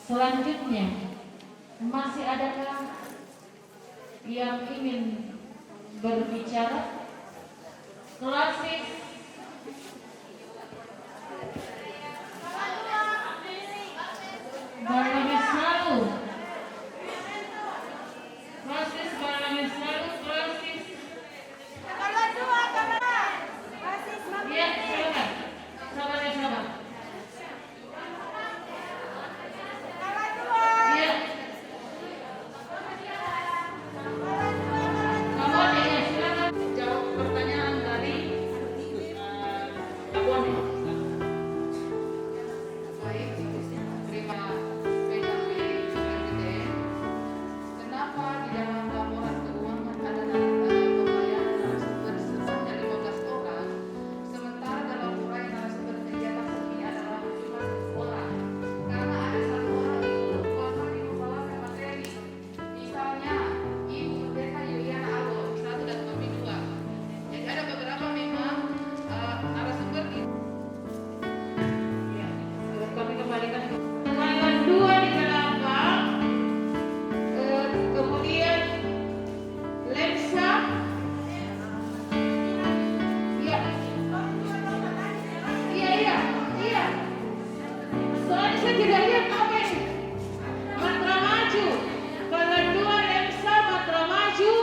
Selanjutnya, masih adakah yang ingin berbicara? Klasis Barnabas selalu. Klasis Barnabas selalu. Klasis. Iya, silakan. Sabar ya, sabar. Iya. Kamu ada ya, silakan. Jawab pertanyaan dari Abone. Baik, terima PKP Presiden. Kenapa di dalam laporan keuangan ada pembayaran narasumber sebanyak 15 orang, sementara dalam uraian narasumber kegiatan resmi adalah cuma 1 orang? Karena ada 1 orang itu konon membawakan materi. Misalnya Ibu Merdeka Yuliana Algo 1 dan Kami 2. Jadi ada beberapa memang narasumber di Ya, kami kembalikan ke tanggal 2 di Kelapa, kemudian Lemsa, ya, iya. Soalnya saya tidak lihat apa ini. Matra Maju, tanggal 2 Lemsa, Matra Maju,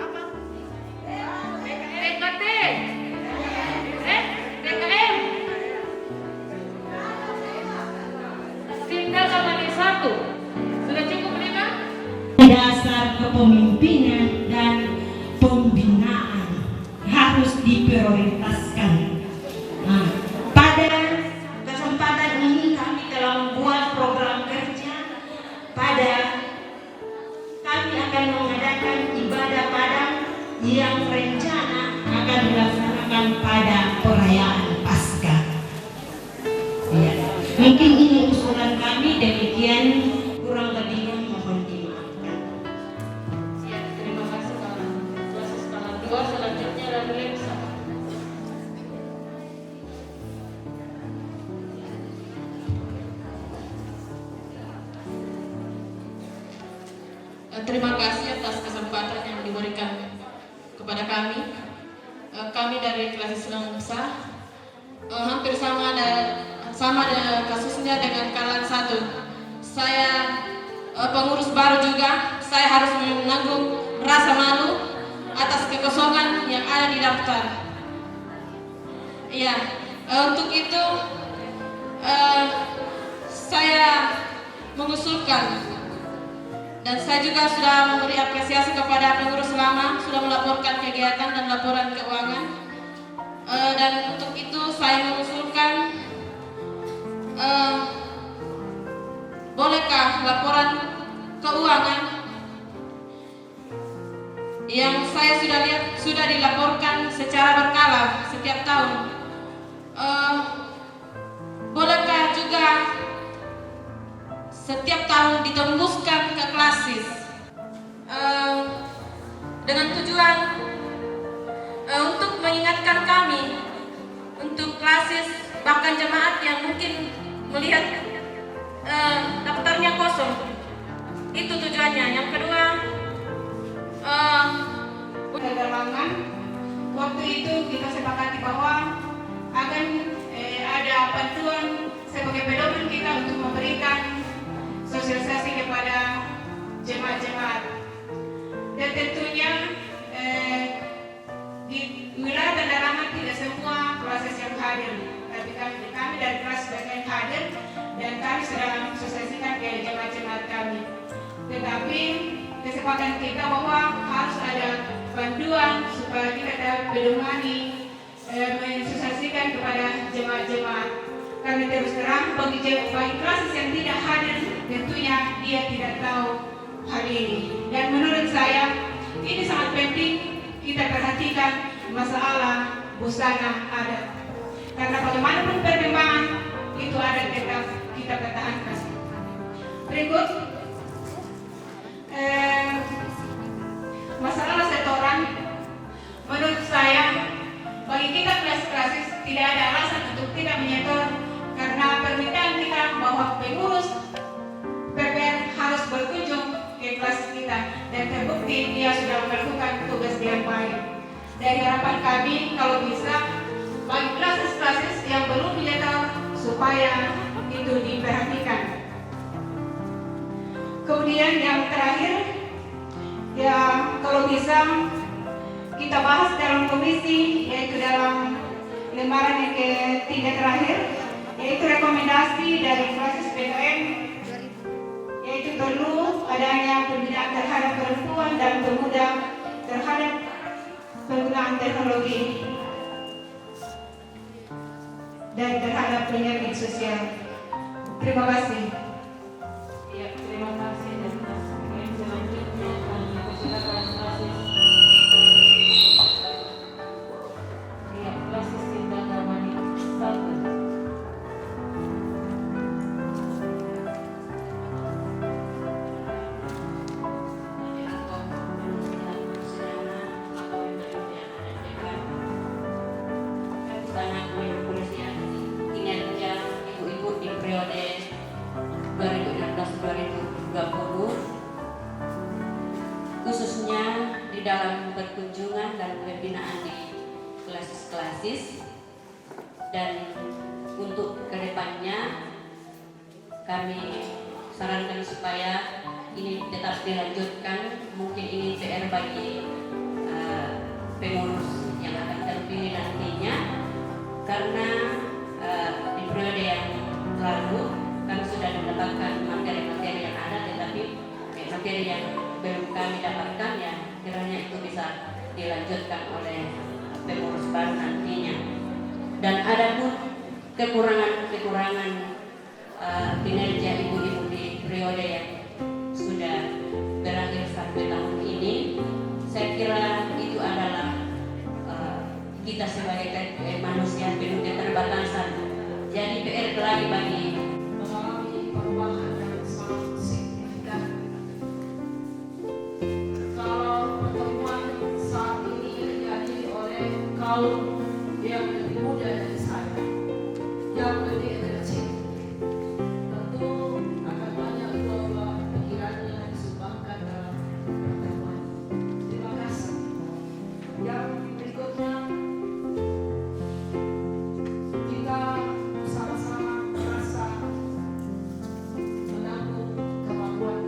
apa? PKT, DKM. Tinggal Kamani 1. Sudah cukup 5? Dasar kepemimpinan dan pembinaan harus diprioritaskan. Nah, pada kesempatan ini kami telah membuat program kerja. Kami akan mengadakan ibadah Padang yang rencana akan dilaksanakan pada perayaan Paskah. Ya, mungkin ini usulan kami, demikian kurang lebihnya mohon dimaafkan. Ya, terima kasih Pak. Klasis tanggal 2 selanjutnya dari Lemsa. Terima kasih atas kesempatan yang diberikan kepada kami. Kami dari kelas Lemsa hampir sama kasusnya dengan kalian 1. Saya pengurus baru juga. Saya harus menanggung rasa malu atas kekosongan yang ada di daftar. Iya, untuk itu saya mengusulkan. Dan saya juga sudah memberi apresiasi kepada pengurus lama, sudah melaporkan kegiatan dan laporan keuangan. Dan untuk itu saya mengusulkan, bolehkah laporan keuangan yang saya sudah lihat sudah dilaporkan secara berkala setiap tahun, bolehkah juga setiap tahun ditembuskan ke klasis dengan tujuan untuk mengingatkan kami, untuk klasis bahkan jemaat yang mungkin melihat daftarnya kosong. Itu tujuannya. Yang kedua, galangan. Waktu itu kita sepakati bahwa akan ada bantuan sebagai pedoman kita untuk memberikan sosialisasi kepada jemaat-jemaat. Dan tentunya di wilayah Tanda Rahmat tidak semua proses yang hadir, tapi kami dari kelas bagian hadir dan kami sedang sosialisasikan ke jemaat-jemaat kami. Tetapi kesepakatan kita bahwa harus ada bantuan supaya kita dapat pedomani mensosialisasikan kepada jemaat-jemaat. Karena terus terang bagi klasis yang tidak hadir tentunya dia tidak tahu hal ini. Dan menurut saya ini sangat penting kita perhatikan masalah busana adat. Karena bagaimanapun perkembangan itu adat tetap kita pertahankan. Berikut masalah setoran. Menurut saya bagi kita klasis tidak ada alasan untuk tidak menyetor, karena permintaan kita bahwa dan terbukti dia sudah melakukan tugas dengan baik. Dari harapan kami kalau bisa bagi klasis-klasis yang belum diletak supaya itu diperhatikan. Kemudian yang terakhir, ya kalau bisa kita bahas dalam komisi, yaitu dalam lembaran yang ketiga terakhir, yaitu rekomendasi dari klasis PKN, yaitu perlu adanya pembinaan terhadap perempuan dan pemuda terhadap penggunaan teknologi dan terhadap penyakit sosial. Terima kasih. Ya, terima kasih. Dan yang selanjutnya kami persilakan klasis. Ya, klasis Tindak Ramani 1. Kinerja ibu-ibu di periode 2016-2020, khususnya di dalam berkunjungan dan pembinaan di klasis-klasis, dan untuk kedepannya kami sarankan supaya ini tetap dilanjutkan. Mungkin ini PR bagi pengurus yang akan terpilih nantinya, karena di periode yang lalu kami sudah mendapatkan materi-materi yang ada, tetapi materi yang belum kami dapatkan, ya kiranya itu bisa dilanjutkan oleh pengurus baru nantinya. Dan ada pun kekurangan-kekurangan kinerja ibu-ibu di periode yang sudah berakhir sampai tahun ini, saya kira itu adalah kita sebagai manusia penuh keterbatasan. Jadi PR lagi bagi mengalami perubahan yang sangat signifikan. Kalau pertemuan saat ini dihadiri oleh kaum yang lebih muda dari saya, yang lebih energi, tentu akan banyak buah-buah pikirannya yang disumbangkan dalam pertemuan. Terima kasih. Yang berikutnya, kita sama-sama merasa menanggung kemampuan.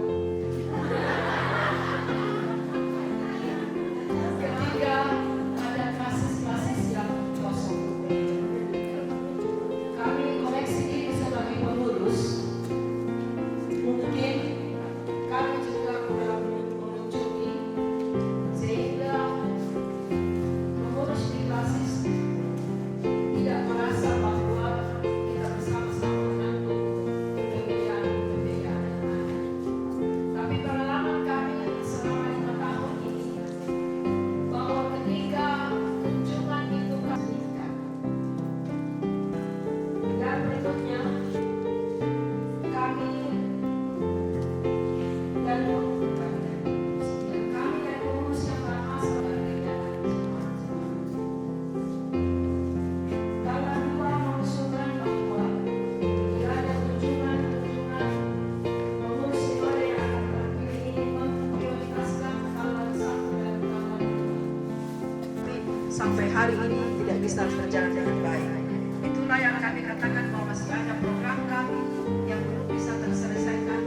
Ketiga, ada klasis-klasis yang kosong. Kami koleksi ini sebagai pengurus. Mungkin kami juga kurang mengunjungi, sehingga pengurus di klasis tidak merasa bahwa kita bersama-sama menanggung pembinaan yang ada. Tapi pengalaman kami selama 5 tahun ini, bahwa ketika kunjungan itu kami meningkat. Dan berikutnya, kami dan pengurus yang lama sudah berkegiatan Tanggal 2 mengusulkan bahwa bila ada kunjungan pengurus senior yang akan terpilih ini memprioritaskan tanggal 1 dan tanggal 2. Sampai hari ini tidak bisa berjalan dengan baik. Itulah yang kami katakan bahwa masih ada program kami yang belum bisa terselesaikan,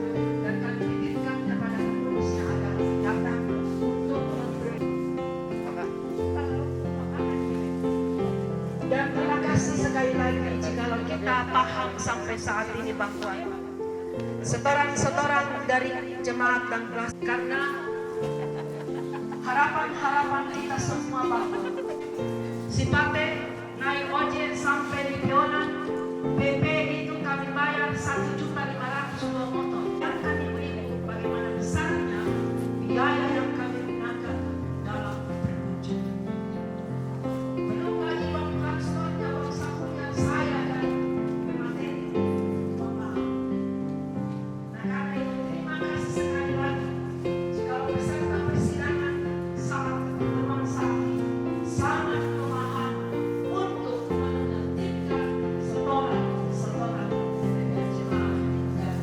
dan kami titipkan kepada pengurus yang akan datang untuk dan terima kasih sekali lagi jikalau kita paham sampai saat ini bahwa setoran-setoran dari jemaat dan kelas, karena harapan-harapan kita semua bahwa sifatnya naik ojek sampai di Pionan, PP itu kami bayar 1.500.000 dua motor. Dan kami ibu-ibu bagaimana besarnya biaya yang kami gunakan dalam berkunjung. Belum lagi uang transportnya, uang sakunya saya dan pemateri. Mohon maaf. Nah, karena itu terima kasih sekali lagi. Jika peserta persidangan memang sangat memahami untuk menertibkan setoran jemaah dan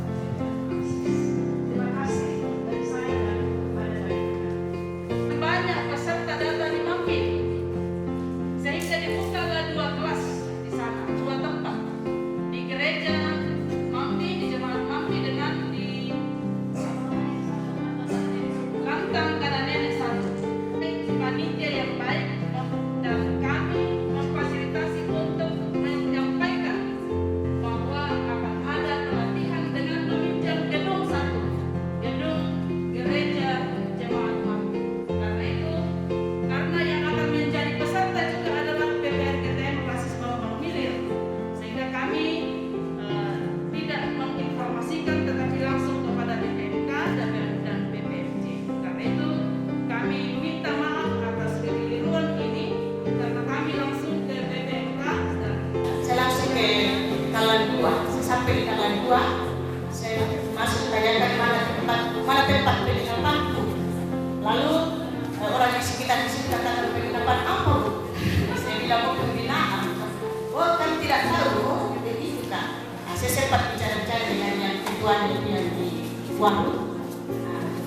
uang.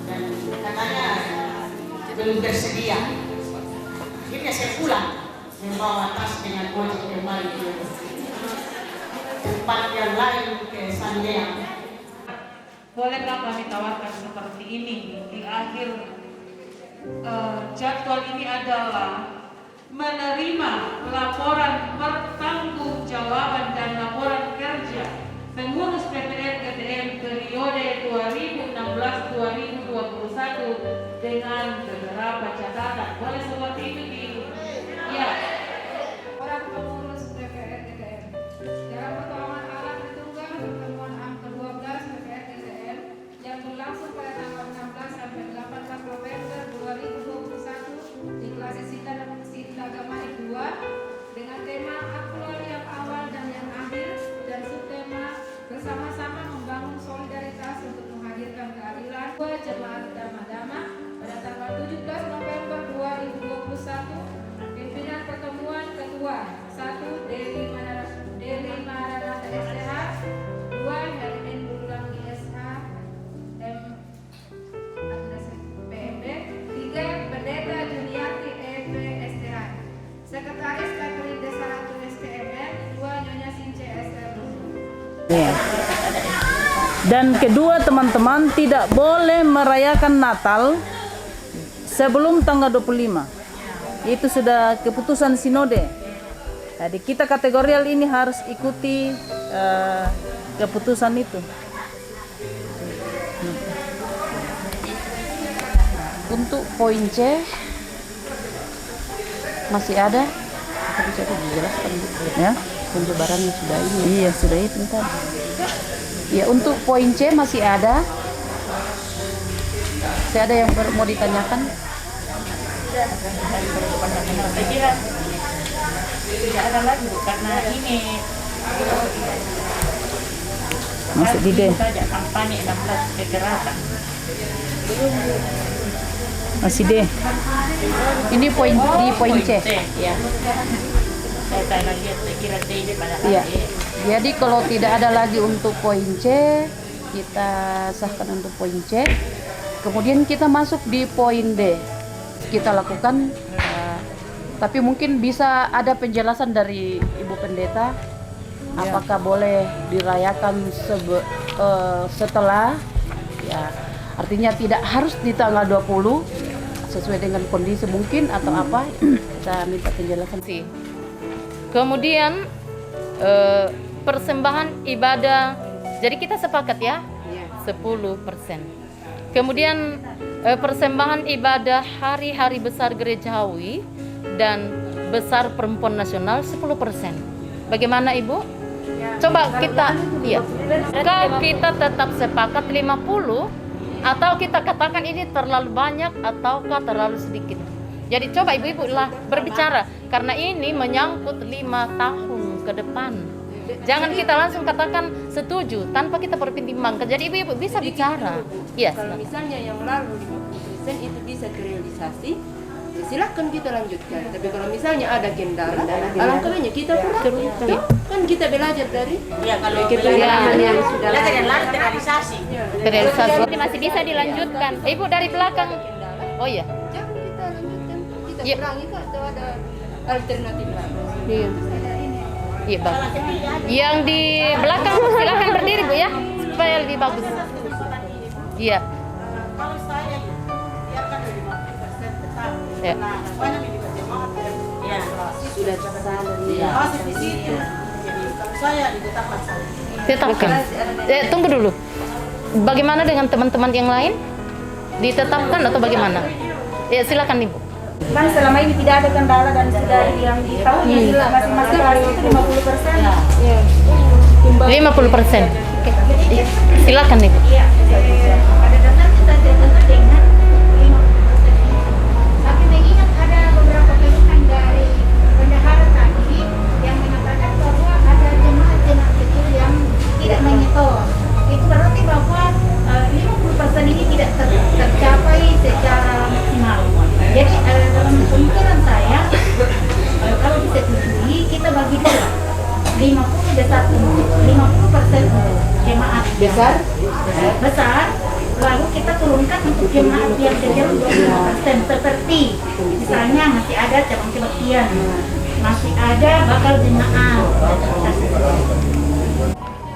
Dan katanya belum tersedia. Akhirnya saya pulang membawa tas dengan ojek kembali ke tempat yang lain, ke Sandean. Bolehkah kami tawarkan seperti ini di akhir jadwal ini adalah menerima laporan pertanggungjawaban dan laporan kerja pengurus PPR GTM periode 2016-2021 dengan beberapa catatan. Boleh seperti itu di ya. Orang pengurus DPR GTM dalam pertemuan alat tertunggal pertemuan ke-12 DPR GTM yang berlangsung pada tanggal 16 sampai 18 November 2021 di kelas Sinta Gamai 2 dengan tema aktual yang awal dan yang akhir dan subtema bersama-sama membangun solidaritas untuk menghadirkan keadilan buat jemaat Dama-Dama pada tanggal 17 November 2021. Pimpinan pertemuan ketua 1 Deli Maranatha STH, 2 Hermin Dulang ISH PMB, 3 Pendeta Juniati EP STH, Sekretaris Katolik Desa Ratu STMR, 2 Nyonya Since SR. Ya. Dan kedua, teman-teman tidak boleh merayakan Natal sebelum tanggal 25. Itu sudah keputusan sinode. Jadi kita kategorial ini harus ikuti keputusan itu. Untuk poin C masih ada, tapi bisa dijelaskan Ya. penjabarannya sudah ini. Iya, sudah itu ntar. Ya, untuk poin C masih ada. Masih ada yang mau ditanyakan? Saya kira tidak ada lagi Bu, karena ini Masuk di D. saja kampanye 16 kekerasan. Masih D. Ini poin di poin C. Ya. Saya tanya lihat, saya kira C ini pada Iya. hari. Jadi kalau tidak ada lagi untuk poin C, kita sahkan untuk poin C. Kemudian kita masuk di poin D. Kita lakukan, tapi mungkin bisa ada penjelasan dari Ibu Pendeta, apakah boleh dirayakan setelah, ya, artinya tidak harus di tanggal 20 sesuai dengan kondisi mungkin atau apa, kita minta penjelasan sih. Kemudian persembahan ibadah, jadi kita sepakat ya, 10%. Kemudian persembahan ibadah hari-hari besar gerejawi dan besar perempuan nasional 10%. Bagaimana Ibu? Coba kita, iya. Kalau kita tetap sepakat 50 atau kita katakan ini terlalu banyak ataukah terlalu sedikit. Jadi coba ibu-ibu lah berbicara karena ini menyangkut 5 tahun ke depan. Jangan kita langsung katakan setuju tanpa kita pertimbangkan. Jadi ibu-ibu bisa bicara. Iya. Kalau misalnya yang lalu 50% itu bisa terrealisasi, ya silakan kita lanjutkan. Tapi kalau misalnya ada kendala, alangkah baiknya kita pulang. Ya, kan kita belajar dari kalau pengalaman yang sudah belajar yang lalu terrealisasi. Terrealisasi. Ini masih bisa dilanjutkan. Ibu dari belakang. Oh iya. jangan kita lanjutkan, kita Ya. kurangi kok atau ada alternatif lain. Iya. Iya, Bang. Yang di belakang silakan berdiri Bu ya, supaya lebih bagus. Iya. Kalau saya biarkan 50% tetap. Ya. Nah, banyak yang juga jemaat ya. Sudah tersalah. Ya. Masih di situ. Jadi kalau saya ditetapkan saya. Tetapkan. Tunggu dulu. Bagaimana dengan teman-teman yang lain? Ditetapkan atau bagaimana? Ya, silakan Ibu. Kan selama ini tidak ada kendala dan sudah yang di tahun ini masing-masing hari itu 50%. Ya. 50%. Oke. Silakan Ibu. Pada dasarnya kita tidak ingat 50%. Tapi mengingat ada beberapa keluhan dari bendahara tadi yang mengatakan bahwa ada jemaat-jemaat kecil yang tidak menyetor. Itu berarti bahwa 50% ini tidak tercapai secara maksimal. Jadi dalam pemikiran saya, kalau disetujui kita bagi dua, 50 besar 50% jemaat besar, yang kecil 25%, seperti misalnya masih ada cabang kebaktian, masih ada bakal jemaah.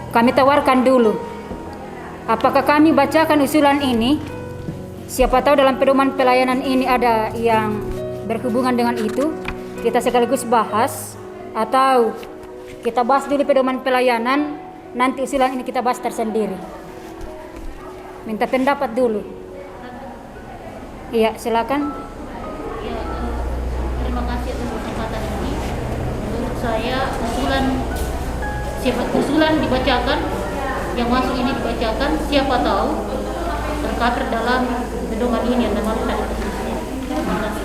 Kami tawarkan dulu, apakah kami bacakan usulan ini? Siapa tahu dalam pedoman pelayanan ini ada yang berhubungan dengan itu, kita sekaligus bahas, atau kita bahas dulu pedoman pelayanan, nanti usulan ini kita bahas tersendiri. Minta pendapat dulu. Iya, silakan. Ya, terima kasih atas kesempatan ini. Menurut saya usulan dibacakan, yang masuk ini dibacakan, siapa tahu tercover dalam pedoman ini yang memang ada tertulisnya. Terima kasih.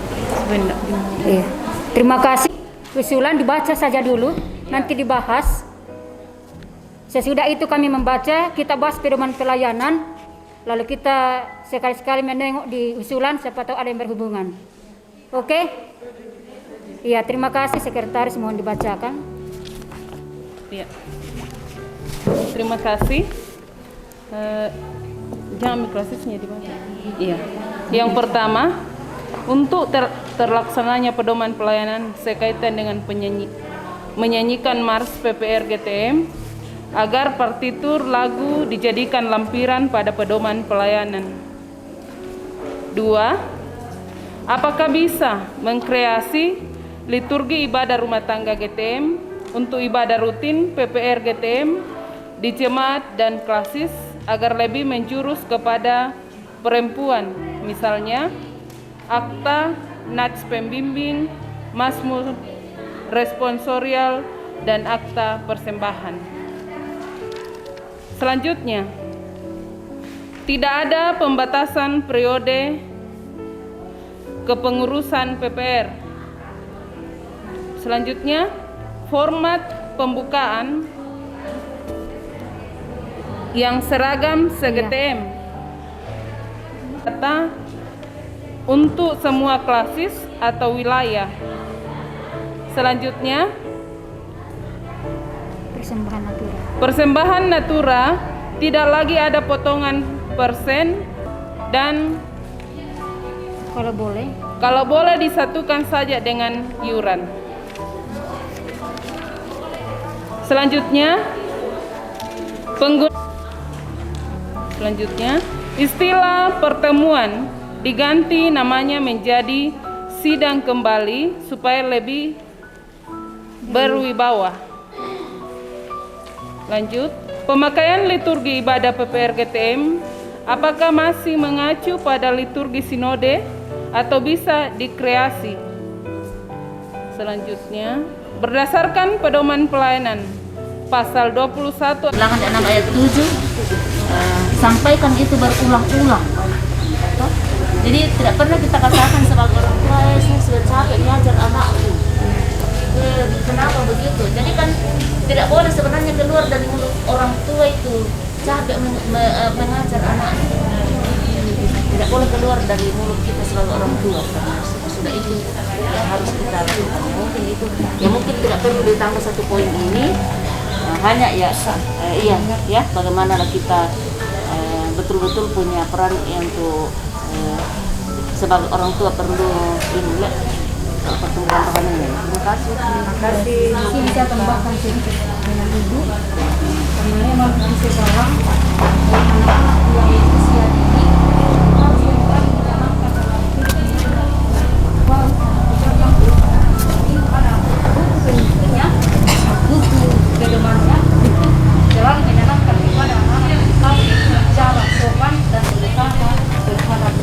Iya. Terima kasih. Usulan dibaca saja dulu, nanti dibahas. Sesudah itu kami membaca, kita bahas pedoman pelayanan, lalu kita sekali-sekali menengok di usulan, siapa tahu ada yang berhubungan. Oke? Iya, terima kasih Sekretaris, mohon dibacakan. Iya. Terima kasih. Jangan mikrosisnya dibaca. Iya. Yang pertama, untuk terlaksananya pedoman pelayanan sekaitan dengan menyanyikan Mars PPR GTM, agar partitur lagu dijadikan lampiran pada pedoman pelayanan. 2. Apakah bisa mengkreasi liturgi ibadah rumah tangga GTM untuk ibadah rutin PPR GTM di jemaat dan klasis agar lebih menjurus kepada perempuan, misalnya akta, nats pembimbing, mazmur responsorial, dan akta persembahan. Selanjutnya, tidak ada pembatasan periode kepengurusan PPR. Selanjutnya, format pembukaan yang seragam se-GTM. Data untuk semua klasis atau wilayah. Selanjutnya, persembahan natura tidak lagi ada potongan persen, dan kalau boleh disatukan saja dengan iuran. Selanjutnya, istilah pertemuan diganti namanya menjadi sidang kembali supaya lebih berwibawa. Lanjut, pemakaian liturgi ibadah PPR GTM apakah masih mengacu pada liturgi sinode atau bisa dikreasi? Selanjutnya, berdasarkan pedoman pelayanan pasal 21 Bilangan 6 ayat 7 sampaikan itu berulang-ulang. Jadi tidak pernah kita katakan sebagai orang tua, saya sudah capek mengajar anakku. Kenapa begitu? Jadi kan tidak boleh sebenarnya keluar dari mulut orang tua itu capek mengajar anaknya. Tidak boleh keluar dari mulut kita sebagai orang tua. Sudah itu harus kita lakukan. Mungkin tidak perlu ditambah satu poin ini. Hanya bagaimana kita betul-betul punya peran untuk sebagai orang tua perlu ini ya pertumbuhan rohani. Terima kasih. Sini saya tambahkan sedikit dengan ibu, karena memang di sekolah anak-anak yang usia ini harus sekali ditanamkan dalam buku pedomannya selalu menanamkan kepada anak-anak cara sopan dan berkata terhadap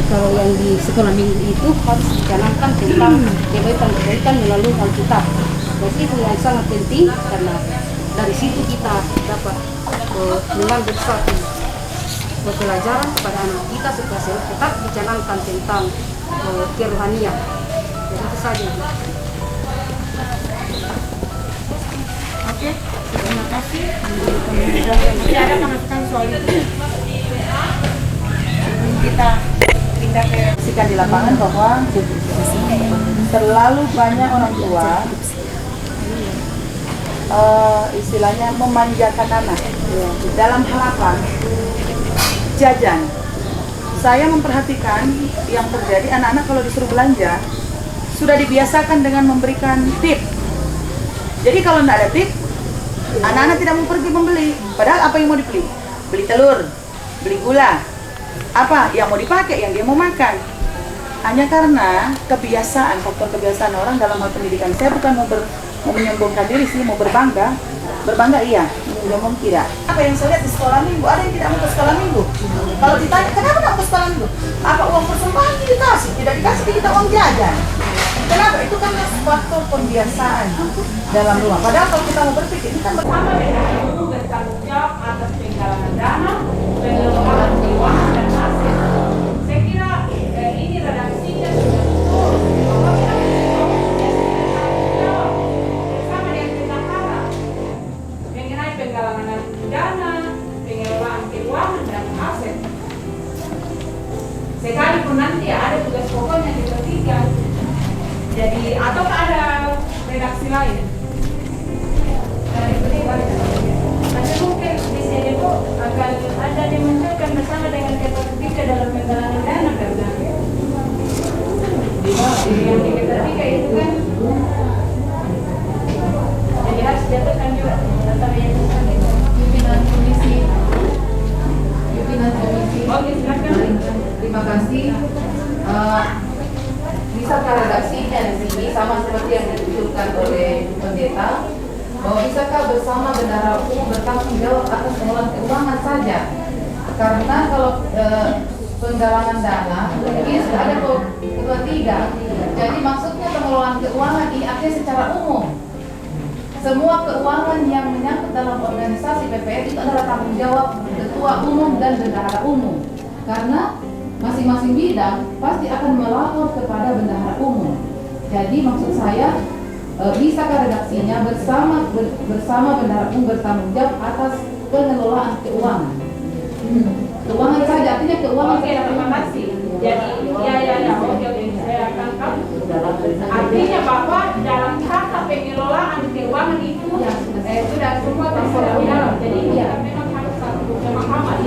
kalau yang di sekolah minggu itu harus dicanangkan tentang kebaikan melalui Alkitab. Dan itu yang sangat penting karena dari situ kita dapat mengambil satu pelajaran kepada anak kita supaya tetap dicanangkan tentang kerohanian. Jadi itu saja. Oke, terima kasih. Tidak ada pengakuan soal itu. Kita ke di lapangan bahwa terlalu banyak orang tua istilahnya memanjakan anak dalam hal apa? Jajan. saya memperhatikan yang terjadi anak-anak kalau disuruh belanja sudah dibiasakan dengan memberikan tip. Jadi kalau tidak ada tip, anak-anak tidak mau pergi membeli. Padahal apa yang mau dibeli? Beli telur, beli gula, apa yang mau dipakai, yang dia mau makan. Hanya karena kebiasaan, faktor kebiasaan orang dalam hal pendidikan. Saya bukan mau menyombongkan diri sih, mau berbangga iya, menyombong tidak. Apa yang saya lihat di sekolah minggu, ada yang tidak mau ke sekolah minggu. Kalau ditanya, kenapa tidak ke sekolah minggu? Apa uang persembahan dikasih? Tidak dikasih, kita uang jajan. Kenapa? Itu kan faktor pembiasaan dalam rumah. Padahal kalau kita mau berpikir, kita bersama dengan guru bertanggung jawab atas penggalangan dana, pengelolaan keuangan dan aset. Saya kira ini redaksinya sudah betul. Bahwa kita bersama dengan bendahara mengenai penggalangan dana, pengelolaan keuangan dan aset. Sekalipun nanti ada tugas pokoknya diperhatikan. Jadi, atau ada redaksi lain? Tapi mungkin di sini Bu akan ada dimunculkan bersama dengan ketika dalam penggalangan dana karena yang ketika itu kan jadi harus jatuhkan juga antara yang Pimpinan komisi. Oke, silakan. Terima kasih. Bisakah redaksinya di sini sama seperti yang ditunjukkan oleh pendeta, bahwa bisakah bersama bendahara umum bertanggung jawab atas pengelolaan keuangan saja? Karena kalau penggalangan dana mungkin sudah ada ketentuan 3. Jadi maksudnya pengelolaan keuangan ini artinya secara umum. Semua keuangan yang menyangkut dalam organisasi PPR itu adalah tanggung jawab ketua umum dan bendahara umum. Karena masing-masing bidang pasti akan melapor kepada bendahara umum. Jadi maksud saya bisakah redaksinya bersama bendahara umum bertanggung jawab atas pengelolaan keuangan. Keuangan saja, artinya keuangan. Oke, terima kasih. Jadi oke, saya tangkap. Artinya bahwa dalam kata pengelolaan keuangan itu sudah semua tersedia di dalam. Jadi kita memang harus satu pemahaman.